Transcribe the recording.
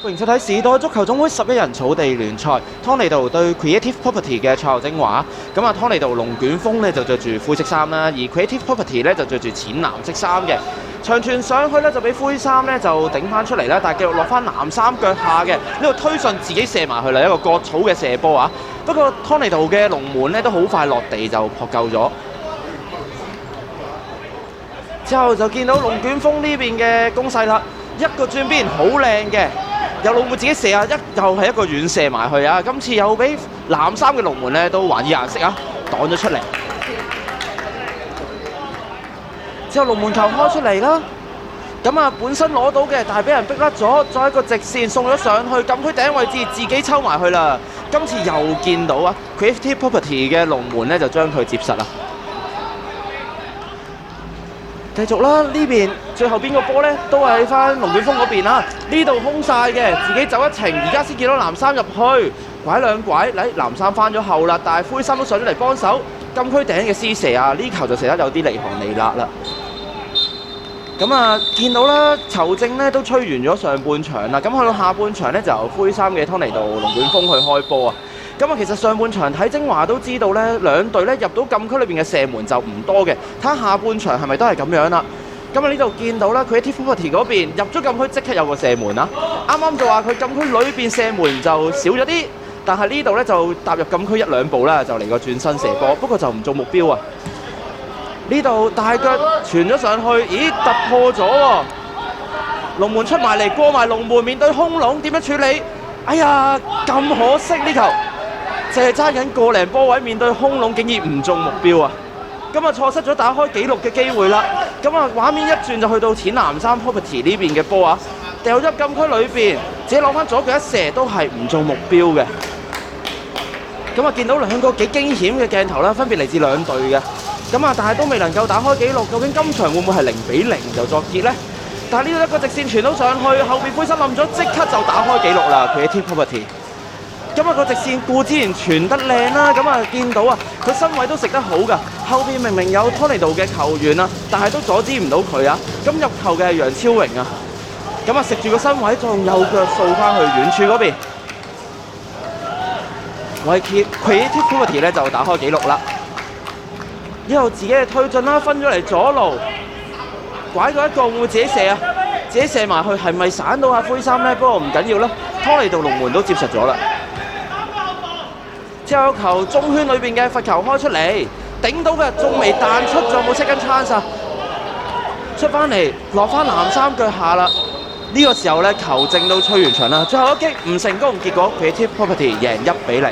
歡迎收睇時代足球總會11人草地聯賽，湯尼道對 Creative Property 嘅賽後精華。咁啊，湯尼道龍捲風咧就着住灰色衫啦，而 Creative Property 咧就着住淺藍色衫嘅。長傳上去咧就俾灰衫咧就頂翻出嚟啦，但係繼續落翻藍衫腳下嘅，呢度推進自己射埋去啦，一個割草嘅射波啊！不過湯尼道嘅龍門咧都好快落地就撲救咗。之後就見到龍捲風呢邊嘅攻勢啦，一個轉邊好靚嘅。有龍門自己射啊，又係一個遠射埋去啊！今次又俾藍衫嘅龍門咧都還以顏色啊，擋咗出嚟。之後龍門球開出嚟啦，咁啊本身攞到嘅，但係俾人逼甩咗，再一個直線送咗上去禁區頂位置，自己抽埋去啦。今次又見到啊 Creative Property 嘅龍門咧就將佢接實啦。繼續啦，呢邊最後邊個波呢都係喺翻龍捲風嗰邊啦。呢度空晒嘅，自己走一程，而家先見到藍衫入去，拐兩拐，嚟藍衫翻咗後啦，但係灰衫都上咗嚟幫手。禁區頂嘅施射啊，呢球就射得有啲離行離辣啦。咁啊，見到啦，球證呢都吹完咗上半場啦，咁去到下半場呢，就由灰衫嘅湯尼道龍捲風去開波啊。咁啊，其實上半場睇精華都知道咧，兩隊咧入到禁區裏邊嘅射門就唔多嘅。睇下下半場係咪都係咁樣啦？咁啊呢度見到啦，Creative Property嗰邊入咗禁區即刻有個射門啦。啱啱就話佢禁區裏邊射門就少咗啲，但係呢度咧就踏入禁區一兩步啦，就嚟個轉身射波，不過就唔做目標啊。呢度大腳傳咗上去，咦突破咗喎！龍門出埋嚟，過埋龍門，面對空籠點樣處理？哎呀，咁可惜呢球！就係揸緊個零波位，面對空籠竟然唔中目標啊！咁啊錯失咗打開紀錄嘅機會啦！咁啊畫面一轉就去到淺藍衫 Property 呢邊嘅波啊，掉入禁區裏邊，自己攞翻左腳一射都係唔中目標嘅。咁啊見到兩個幾驚險嘅鏡頭啦，分別嚟自兩隊嘅。咁啊但係都未能夠打開紀錄，究竟今場會唔會係0-0就作結呢？但係呢度一個直線傳到上去，後邊灰衫冧咗，即刻就打開紀錄啦 Creative Property。咁啊個直線顧之前傳得靚啦，咁啊見到啊佢身位都食得好㗎，後邊明明有湯尼道嘅球員啊，但係都阻止唔到佢啊。咁入球嘅係楊超榮啊，咁啊食住個身位，再用右腳掃翻去遠處嗰邊，為 Creative Property 咧就打開紀錄啦。之後自己嘅推進啦，分咗嚟左路，拐咗一個會唔會自己射啊？自己射埋去係咪散到下灰衫呢？不過唔緊要啦，湯尼道龍門都接實咗啦。之後球中圈裏邊嘅罰球開出嚟，頂到嘅仲未彈出，仲有冇second chance啊？出翻嚟落翻藍衫腳下啦。呢個時候咧，球證都吹完場啦，最後一擊唔成功，結果 Creative Property 贏1-0。